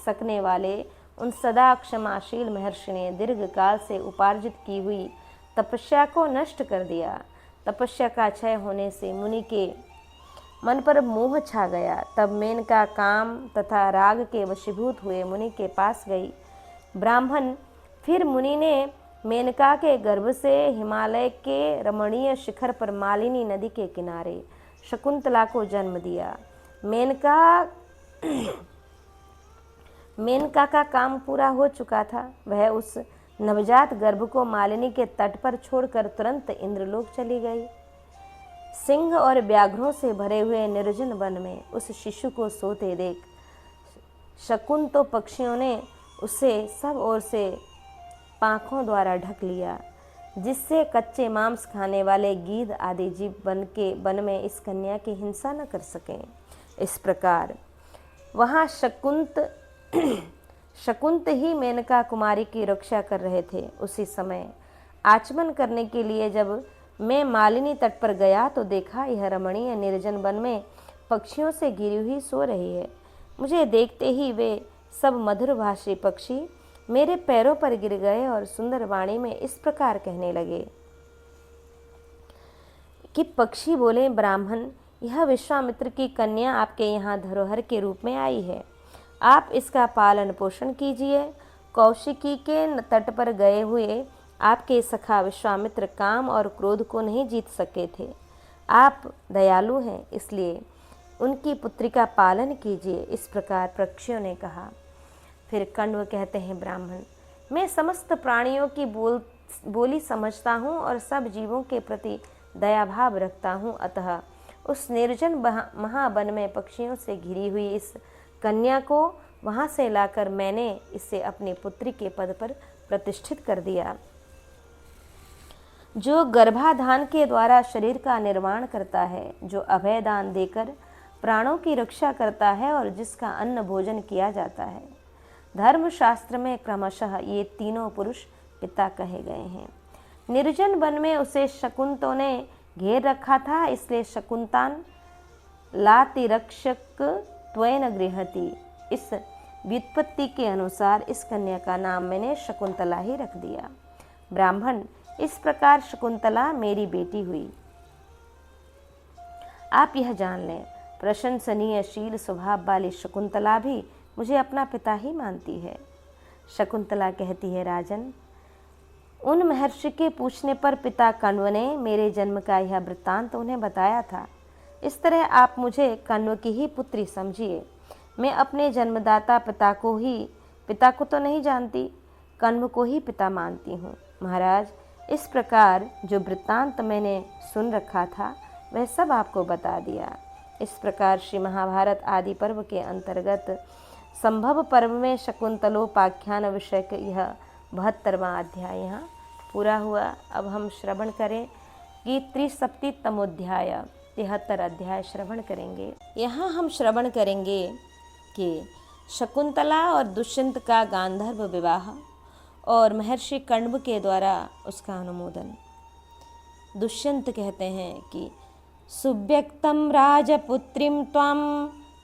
सकने वाले उन सदा क्षमाशील महर्षि ने दीर्घ काल से उपार्जित की हुई तपस्या को नष्ट कर दिया। तपस्या का क्षय होने से मुनि के मन पर मोह छा गया। तब मेनका काम तथा राग के वशीभूत हुए मुनि के पास गई। ब्राह्मण फिर मुनि ने मेनका के गर्भ से हिमालय के रमणीय शिखर पर मालिनी नदी के किनारे शकुंतला को जन्म दिया। मेनका का काम पूरा हो चुका था। वह उस नवजात गर्भ को मालिनी के तट पर छोड़कर तुरंत इंद्रलोक चली गई। सिंह और व्याघ्रों से भरे हुए निर्जन वन में उस शिशु को सोते देख शकुन पक्षियों ने उसे सब ओर से पांखों द्वारा ढक लिया, जिससे कच्चे मांस खाने वाले गीध आदि जीव वन में इस कन्या की हिंसा न कर सकें। इस प्रकार वहाँ शकुंत ही मेनका कुमारी की रक्षा कर रहे थे। उसी समय आचमन करने के लिए जब मैं मालिनी तट पर गया तो देखा यह रमणीय निर्जन वन में पक्षियों से घिरी हुई सो रही है। मुझे देखते ही वे सब मधुरभाषी पक्षी मेरे पैरों पर गिर गए और सुंदर वाणी में इस प्रकार कहने लगे कि पक्षी बोले, ब्राह्मण, यह विश्वामित्र की कन्या आपके यहाँ धरोहर के रूप में आई है। आप इसका पालन पोषण कीजिए। कौशिकी के तट पर गए हुए आपके सखा विश्वामित्र काम और क्रोध को नहीं जीत सके थे। आप दयालु हैं, इसलिए उनकी पुत्री का पालन कीजिए। इस प्रकार पक्षियों ने कहा। फिर कण्व कहते हैं, ब्राह्मण, मैं समस्त प्राणियों की बोली समझता हूँ और सब जीवों के प्रति दयाभाव रखता हूँ। अतः उस निर्जन महावन में पक्षियों से घिरी हुई इस कन्या को वहाँ से लाकर मैंने इसे अपनी पुत्री के पद पर प्रतिष्ठित कर दिया। जो गर्भाधान के द्वारा शरीर का निर्माण करता है, जो अभय दान देकर प्राणों की रक्षा करता है और जिसका अन्न भोजन किया जाता है। धर्मशास्त्र में क्रमशः ये तीनों पुरुष पिता कहे गए हैं। निर्जन वन में उसे शकुंतों ने घेर रखा था, इसलिए शकुंतान लातिरक्षक त्वेन गृहति। इस व्युत्पत्ति के अनुसार इस कन्या का नाम मैंने शकुंतला ही रख दिया। ब्राह्मण, इस प्रकार शकुंतला मेरी बेटी हुई। आप यह जान लें, प्रशंसनीय शील स्वभाव वाली शकुंतला भी मुझे अपना पिता ही मानती है। शकुंतला कहती है, राजन, उन महर्षि के पूछने पर पिता कण्व ने मेरे जन्म का यह वृत्तांत उन्हें बताया था। इस तरह आप मुझे कण्व की ही पुत्री समझिए। मैं अपने जन्मदाता पिता को तो नहीं जानती, कण्व को ही पिता मानती हूँ। महाराज, इस प्रकार जो वृत्तांत मैंने सुन रखा था वह सब आपको बता दिया। इस प्रकार श्री महाभारत आदि पर्व के अंतर्गत संभव पर्व में शकुंतलोपाख्यान विषय का यह 72वां अध्याय यहाँ पूरा हुआ। अब हम श्रवण करें कि 73तमोध्याय 73 अध्याय श्रवण करेंगे। यहाँ हम श्रवण करेंगे कि शकुंतला और दुष्यंत का गांधर्व विवाह और महर्षि कण्व के द्वारा उसका अनुमोदन। दुष्यंत कहते हैं कि सुव्यक्तं राजपुत्रीं त्वां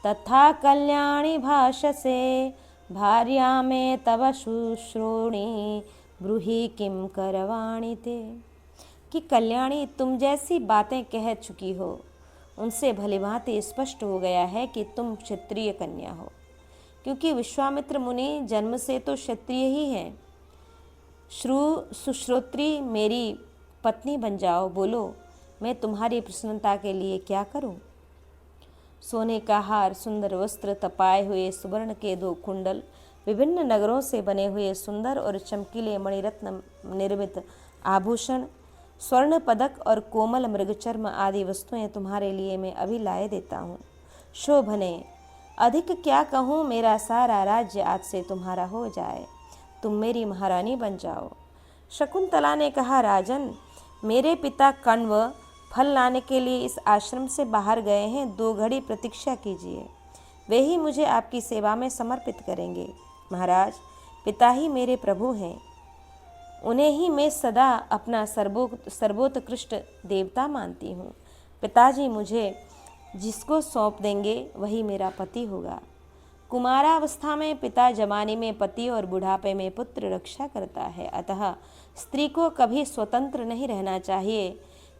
तथा कल्याणी भाषसे भार्या में तव शुश्रोणी ब्रूहि किम करवाणि ते। कि कल्याणी, तुम जैसी बातें कह चुकी हो उनसे भलीभांति स्पष्ट हो गया है कि तुम क्षत्रिय कन्या हो, क्योंकि विश्वामित्र मुनि जन्म से तो क्षत्रिय ही हैं। सुश्रोत्री मेरी पत्नी बन जाओ। बोलो, मैं तुम्हारी प्रसन्नता के लिए क्या करूं? सोने का हार, सुंदर वस्त्र, तपाए हुए सुवर्ण के 2 कुंडल, विभिन्न नगरों से बने हुए सुंदर और चमकीले मणिरत्न निर्मित आभूषण, स्वर्ण पदक और कोमल मृगचर्म आदि वस्तुएं तुम्हारे लिए मैं अभी लाए देता हूँ। शोभने, अधिक क्या कहूँ, मेरा सारा राज्य आज से तुम्हारा हो जाए, तुम मेरी महारानी बन जाओ। शकुंतला ने कहा, राजन, मेरे पिता कण्व फल लाने के लिए इस आश्रम से बाहर गए हैं, 2 घड़ी प्रतीक्षा कीजिए, वे ही मुझे आपकी सेवा में समर्पित करेंगे। महाराज, पिता ही मेरे प्रभु हैं, उन्हें ही मैं सदा अपना सर्वोत्कृष्ट देवता मानती हूँ। पिताजी मुझे जिसको सौंप देंगे वही मेरा पति होगा। कुमारावस्था में पिता, जवानी में पति और बुढ़ापे में पुत्र रक्षा करता है। अतः स्त्री को कभी स्वतंत्र नहीं रहना चाहिए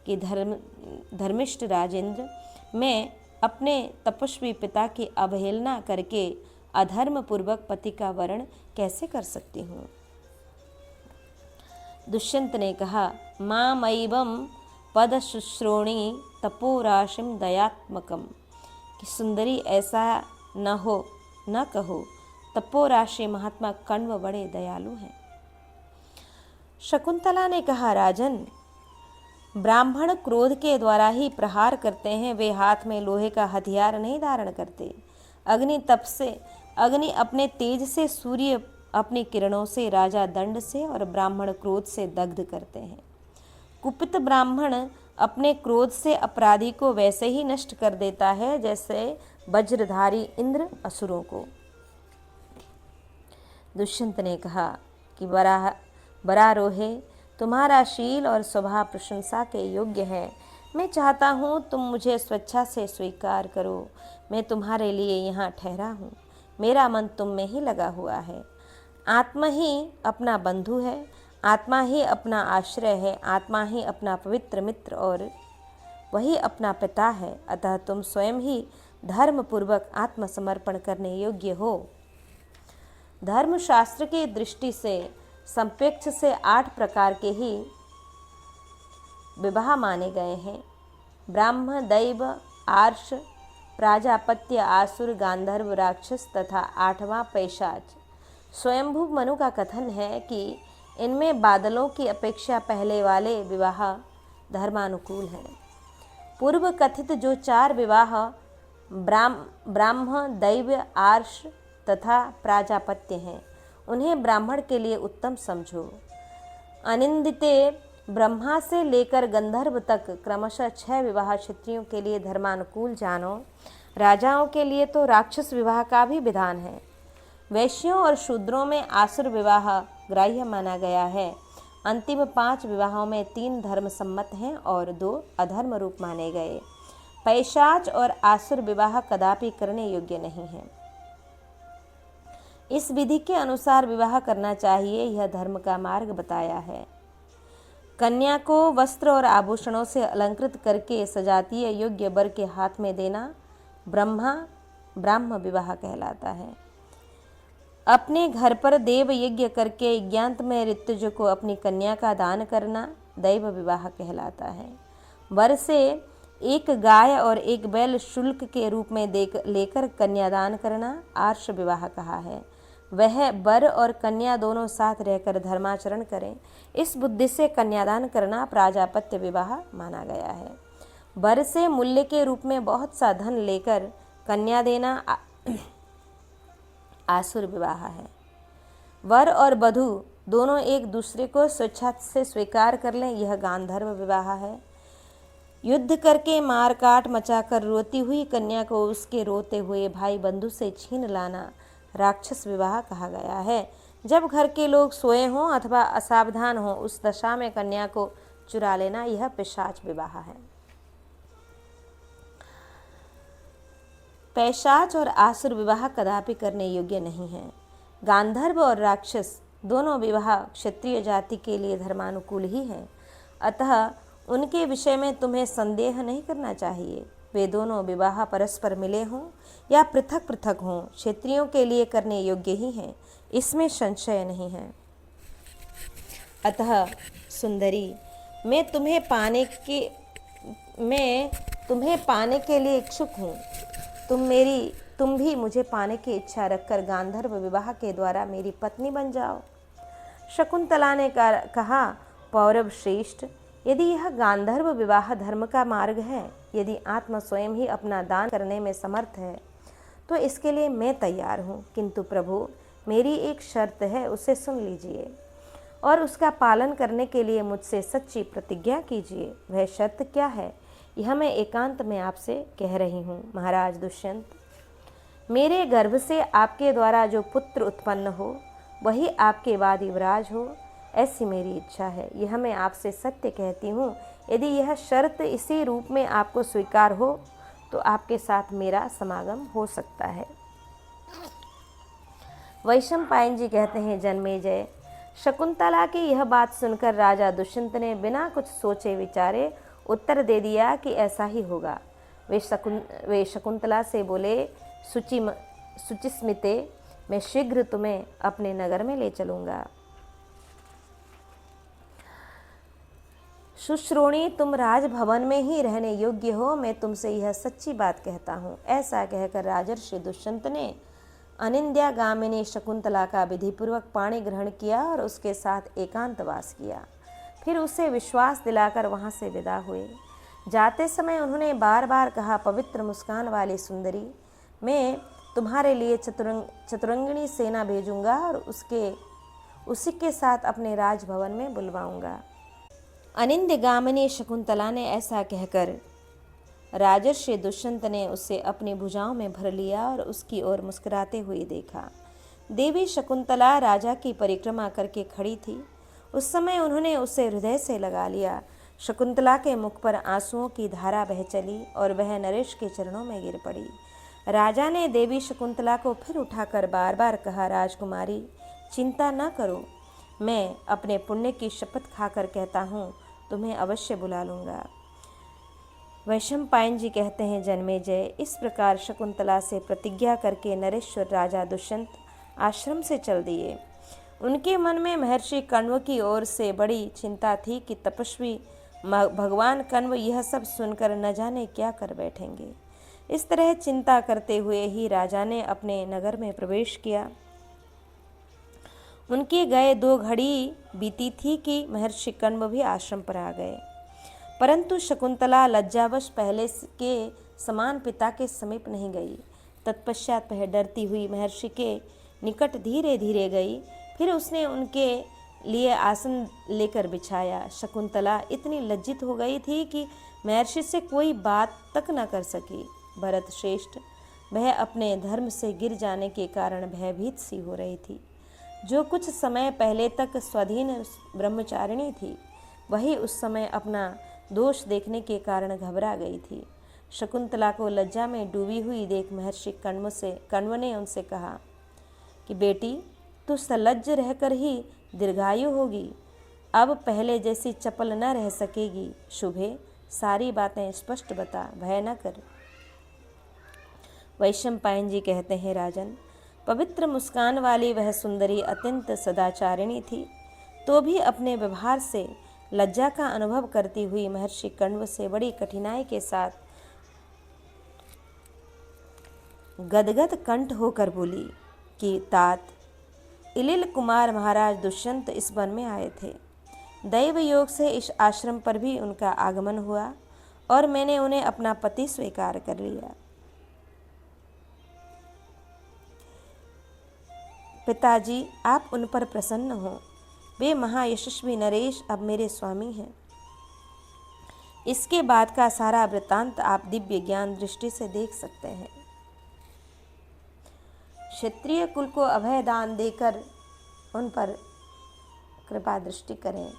कि धर्मिष्ठ राजेंद्र, मैं अपने तपस्वी पिता की अवहेलना करके अधर्म पूर्वक पति का वरण कैसे कर सकती हूँ? दुष्यंत ने कहा, मामैवं पद शुश्रोणी तपोराशिम दयात्मकम। कि सुंदरी, ऐसा न कहो, तपोराशि महात्मा कण्व बड़े दयालु हैं। शकुंतला ने कहा, राजन, ब्राह्मण क्रोध के द्वारा ही प्रहार करते हैं, वे हाथ में लोहे का हथियार नहीं धारण करते। अग्नि अपने तेज से, सूर्य अपनी किरणों से, राजा दंड से और ब्राह्मण क्रोध से दग्ध करते हैं। कुपित ब्राह्मण अपने क्रोध से अपराधी को वैसे ही नष्ट कर देता है जैसे वज्रधारी इंद्र असुरों को। दुष्यंत ने कहा कि बरारोहे, तुम्हारा शील और स्वभाव प्रशंसा के योग्य है। मैं चाहता हूँ तुम मुझे स्वेच्छा से स्वीकार करो। मैं तुम्हारे लिए यहाँ ठहरा हूँ, मेरा मन तुम में ही लगा हुआ है। आत्मा ही अपना बंधु है, आत्मा ही अपना आश्रय है, आत्मा ही अपना पवित्र मित्र और वही अपना पिता है। अतः तुम स्वयं ही धर्मपूर्वक आत्मसमर्पण करने योग्य हो। धर्मशास्त्र की दृष्टि से संपेक्ष से 8 प्रकार के ही विवाह माने गए हैं। ब्राह्म, दैव, आर्ष, प्राजापत्य, आसुर, गांधर्व, राक्षस तथा 8वां पैशाच। स्वयंभू मनु का कथन है कि इनमें बादलों की अपेक्षा पहले वाले विवाह धर्मानुकूल हैं। पूर्व कथित जो 4 विवाह ब्राह्म, दैव, आर्ष तथा प्राजापत्य हैं, उन्हें ब्राह्मण के लिए उत्तम समझो। अनिंदिते ब्रह्मा से लेकर गंधर्व तक क्रमशः 6 विवाह क्षत्रियों के लिए धर्मानुकूल जानो। राजाओं के लिए तो राक्षस विवाह का भी विधान है। वैश्यों और शूद्रों में आसुर विवाह ग्राह्य माना गया है। अंतिम 5 विवाहों में 3 धर्म सम्मत हैं और 2 अधर्म रूप माने गए। पैशाच और आसुर विवाह कदापि करने योग्य नहीं है। इस विधि के अनुसार विवाह करना चाहिए, यह धर्म का मार्ग बताया है। कन्या को वस्त्र और आभूषणों से अलंकृत करके सजातीय योग्य वर के हाथ में देना ब्राह्म विवाह कहलाता है। अपने घर पर देव यज्ञ करके यज्ञांत में ऋतुज को अपनी कन्या का दान करना दैव विवाह कहलाता है। वर से 1 गाय और 1 बैल शुल्क के रूप में लेकर कन्यादान करना आर्ष विवाह कहा है। वह वर और कन्या दोनों साथ रहकर धर्माचरण करें, इस बुद्धि से कन्यादान करना प्राजापत्य विवाह माना गया है। वर से मूल्य के रूप में बहुत सा धन लेकर कन्या देना आसुर विवाह है। वर और वधू दोनों एक दूसरे को स्वेच्छा से स्वीकार कर लें, यह गांधर्व विवाह है। युद्ध करके मार काट मचाकर रोती हुई कन्या को उसके रोते हुए भाई बंधु से छीन लाना राक्षस विवाह कहा गया है। जब घर के लोग सोए हों अथवा असावधान हों, उस दशा में कन्या को चुरा लेना यह पिशाच विवाह है। पैशाच और आसुर विवाह कदापि करने योग्य नहीं है। गांधर्व और राक्षस दोनों विवाह क्षत्रिय जाति के लिए धर्मानुकूल ही है, अतः उनके विषय में तुम्हें संदेह नहीं करना चाहिए। वे दोनों विवाह परस्पर मिले हों या पृथक पृथक हों, क्षत्रियों के लिए करने योग्य ही हैं, इसमें संशय नहीं है। अतः सुंदरी, मैं तुम्हें पाने के लिए इच्छुक हूँ। तुम भी मुझे पाने की इच्छा रखकर गांधर्व विवाह के द्वारा मेरी पत्नी बन जाओ। शकुंतला ने कहा, पौरव श्रेष्ठ, यदि यह गांधर्व विवाह धर्म का मार्ग है, यदि आत्मा स्वयं ही अपना दान करने में समर्थ है, तो इसके लिए मैं तैयार हूँ। किंतु प्रभु, मेरी एक शर्त है, उसे सुन लीजिए और उसका पालन करने के लिए मुझसे सच्ची प्रतिज्ञा कीजिए। वह शर्त क्या है, यह मैं एकांत में आपसे कह रही हूँ। महाराज दुष्यंत, मेरे गर्भ से आपके द्वारा जो पुत्र उत्पन्न हो, वही आपके बाद युवराज हो, ऐसी मेरी इच्छा है। यह मैं आपसे सत्य कहती हूँ। यदि यह शर्त इसी रूप में आपको स्वीकार हो, तो आपके साथ मेरा समागम हो सकता है। वैशंपायन जी कहते हैं, जन्मेजय, शकुंतला की यह बात सुनकर राजा दुष्यंत ने बिना कुछ सोचे विचारे उत्तर दे दिया कि ऐसा ही होगा। वे शकुंतला से बोले, सुचिस्मिते, मैं शीघ्र तुम्हें अपने नगर में ले चलूँगा। सुश्रोणी, तुम राजभवन में ही रहने योग्य हो, मैं तुमसे यह सच्ची बात कहता हूँ। ऐसा कहकर राजर्षि दुष्यंत ने अनिंद्या गामिनी शकुंतला का विधिपूर्वक पाणी ग्रहण किया और उसके साथ एकांतवास किया। फिर उसे विश्वास दिलाकर वहाँ से विदा हुए। जाते समय उन्होंने बार बार कहा, पवित्र मुस्कान वाली सुंदरी, मैं तुम्हारे लिए चतुरंगिणी सेना भेजूंगा और उसी के साथ अपने राजभवन में बुलवाऊंगा। अनिंद्य गामिनी शकुंतला ने ऐसा कहकर राजर्षि दुष्यंत ने उसे अपनी भुजाओं में भर लिया और उसकी ओर मुस्कुराते हुए देखा। देवी शकुंतला राजा की परिक्रमा करके खड़ी थी। उस समय उन्होंने उसे हृदय से लगा लिया। शकुंतला के मुख पर आंसुओं की धारा बह चली और वह नरेश के चरणों में गिर पड़ी। राजा ने देवी शकुंतला को फिर उठाकर बार बार कहा, राजकुमारी, चिंता न करो, मैं अपने पुण्य की शपथ खाकर कहता हूँ, तुम्हें अवश्य बुला लूँगा। वैशंपायन जी कहते हैं, जन्मेजय, इस प्रकार शकुंतला से प्रतिज्ञा करके नरेश्वर राजा दुष्यंत आश्रम से चल दिए। उनके मन में महर्षि कण्व की ओर से बड़ी चिंता थी कि तपस्वी भगवान कण्व यह सब सुनकर न जाने क्या कर बैठेंगे। इस तरह चिंता करते हुए ही राजा ने अपने नगर में प्रवेश किया। उनके गए 2 घड़ी बीती थी कि महर्षि कण्व भी आश्रम पर आ गए, परंतु शकुंतला लज्जावश पहले के समान पिता के समीप नहीं गई। तत्पश्चात वह डरती हुई महर्षि के निकट धीरे धीरे गई। फिर उसने उनके लिए आसन लेकर बिछाया। शकुंतला इतनी लज्जित हो गई थी कि महर्षि से कोई बात तक न कर सकी। भरत श्रेष्ठ, वह अपने धर्म से गिर जाने के कारण भयभीत सी हो रही थी। जो कुछ समय पहले तक स्वाधीन ब्रह्मचारिणी थी, वही उस समय अपना दोष देखने के कारण घबरा गई थी। शकुंतला को लज्जा में डूबी हुई देख महर्षि कण्व ने उनसे कहा कि बेटी, तू सलज्ज रहकर ही दीर्घायु होगी। अब पहले जैसी चपल न रह सकेगी। शुभे, सारी बातें स्पष्ट बता, भय न कर। वैशंपायन जी कहते हैं, राजन, पवित्र मुस्कान वाली वह सुंदरी अत्यंत सदाचारिणी थी, तो भी अपने व्यवहार से लज्जा का अनुभव करती हुई महर्षि कण्व से बड़ी कठिनाई के साथ गदगद कंठ होकर बोली कि तात, इलिल कुमार महाराज दुष्यंत इस वन में आए थे। दैव योग से इस आश्रम पर भी उनका आगमन हुआ और मैंने उन्हें अपना पति स्वीकार कर लिया। पिताजी, आप उन पर प्रसन्न हो। वे महायशस्वी नरेश अब मेरे स्वामी हैं। इसके बाद का सारा वृत्तांत आप दिव्य ज्ञान दृष्टि से देख सकते हैं। क्षत्रिय कुल को अभय दान देकर उन पर कृपा दृष्टि करें।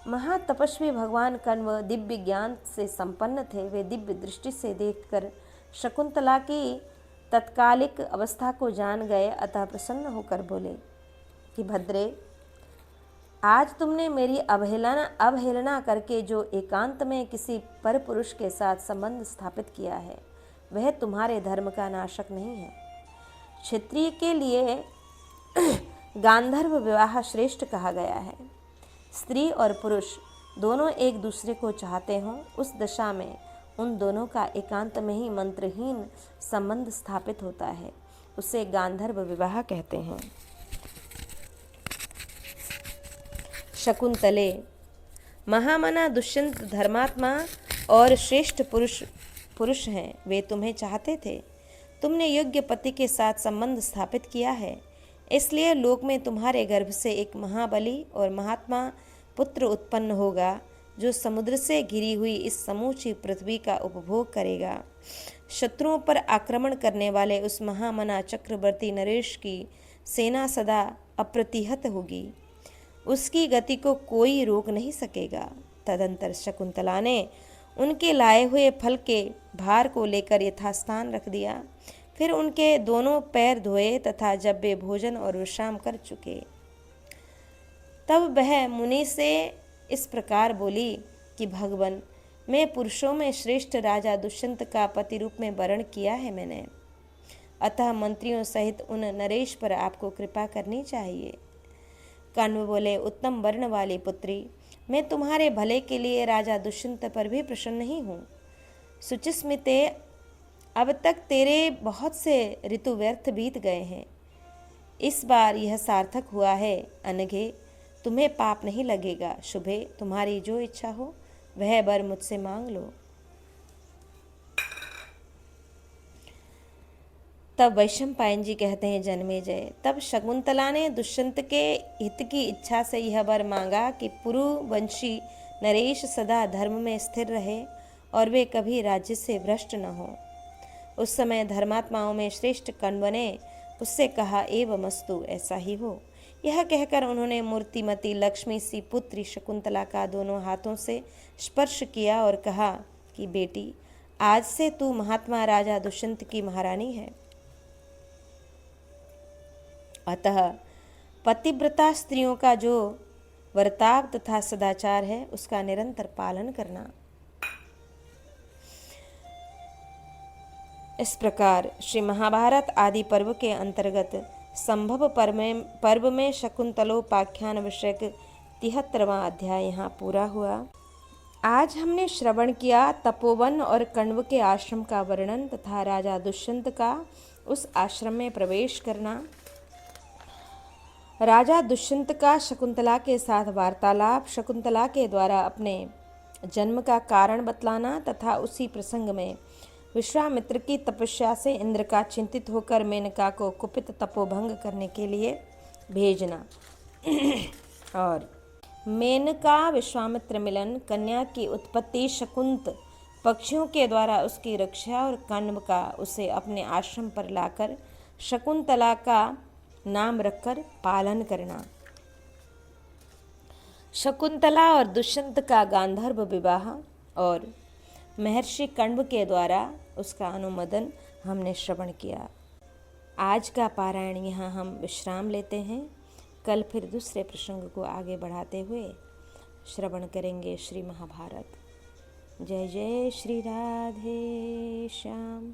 महातपस्वी भगवान कण्व दिव्य ज्ञान से संपन्न थे। वे दिव्य दृष्टि से देखकर शकुंतला की तत्कालिक अवस्था को जान गए, अतः प्रसन्न होकर बोले कि भद्रे, आज तुमने मेरी अवहेलना करके जो एकांत में किसी पर पुरुष के साथ संबंध स्थापित किया है, वह तुम्हारे धर्म का नाशक नहीं है। क्षत्रिय के लिए गांधर्व विवाह श्रेष्ठ कहा गया है। स्त्री और पुरुष दोनों एक दूसरे को चाहते हों, उस दशा में उन दोनों का एकांत में ही मंत्रहीन संबंध स्थापित होता है, उसे गांधर्व विवाह कहते हैं। शकुंतले, महामना दुष्यंत धर्मात्मा और श्रेष्ठ पुरुष हैं, वे तुम्हें चाहते थे। तुमने योग्य पति के साथ संबंध स्थापित किया है, इसलिए लोक में तुम्हारे गर्भ से एक महाबली और महात्मा पुत्र उत्पन्न होगा, जो समुद्र से घिरी हुई इस समूची पृथ्वी का उपभोग करेगा। शत्रुओं पर आक्रमण करने वाले उस महामना चक्रवर्ती नरेश की सेना सदा अप्रतिहत होगी, उसकी गति को कोई रोक नहीं सकेगा। तदंतर शकुंतला ने उनके लाए हुए फल के भार को लेकर यथास्थान रख दिया। फिर उनके दोनों पैर धोए तथा जब वे भोजन और विश्राम कर चुके, तब वह मुनि से इस प्रकार बोली कि भगवन, मैं पुरुषों में श्रेष्ठ राजा दुष्यंत का पति रूप में वर्ण किया है मैंने, अतः मंत्रियों सहित उन नरेश पर आपको कृपा करनी चाहिए। कण्व बोले, उत्तम वर्ण वाली पुत्री, मैं तुम्हारे भले के लिए राजा दुष्यंत पर भी प्रसन्न ही हूँ। सुचिस्मिते, अब तक तेरे बहुत से ऋतु व्यर्थ बीत गए हैं, इस बार यह सार्थक हुआ है। अनघे, तुम्हें पाप नहीं लगेगा। शुभे, तुम्हारी जो इच्छा हो वह वर मुझसे मांग लो। तब वैशंपायन जी कहते हैं, जन्मेजय, तब शकुंतला ने दुष्यंत के हित की इच्छा से यह वर मांगा कि पुरुवंशी नरेश सदा धर्म में स्थिर रहे और वे कभी राज्य से भ्रष्ट न हो। उस समय धर्मात्माओं में श्रेष्ठ कण्व ने उससे कहा, एवमस्तु, ऐसा ही हो। यह कहकर उन्होंने मूर्तिमती लक्ष्मी सी पुत्री शकुंतला का दोनों हाथों से स्पर्श किया और कहा कि बेटी, आज से तू महात्मा राजा दुष्यंत की महारानी है। अतः पतिव्रता स्त्रियों का जो वर्ताव तथा सदाचार है, उसका निरंतर पालन करना। इस प्रकार श्री महाभारत आदि पर्व के अंतर्गत संभव पर्व में शकुंतलोपाख्यान विषयक 73वां अध्याय यहाँ पूरा हुआ। आज हमने श्रवण किया तपोवन और कण्व के आश्रम का वर्णन तथा राजा दुष्यंत का उस आश्रम में प्रवेश करना, राजा दुष्यंत का शकुंतला के साथ वार्तालाप, शकुंतला के द्वारा अपने जन्म का कारण बतलाना तथा उसी प्रसंग में विश्वामित्र की तपस्या से इंद्र का चिंतित होकर मेनका को कुपित तपोभंग करने के लिए भेजना और मेनका विश्वामित्र मिलन, कन्या की उत्पत्ति, शकुंत पक्षियों के द्वारा उसकी रक्षा और कण्व का उसे अपने आश्रम पर लाकर शकुंतला का नाम रखकर पालन करना, शकुंतला और दुष्यंत का गांधर्व विवाह और महर्षि कण्व के द्वारा उसका अनुमोदन हमने श्रवण किया। आज का पारायण यहाँ हम विश्राम लेते हैं। कल फिर दूसरे प्रसंग को आगे बढ़ाते हुए श्रवण करेंगे श्री महाभारत। जय जय श्री राधे श्याम।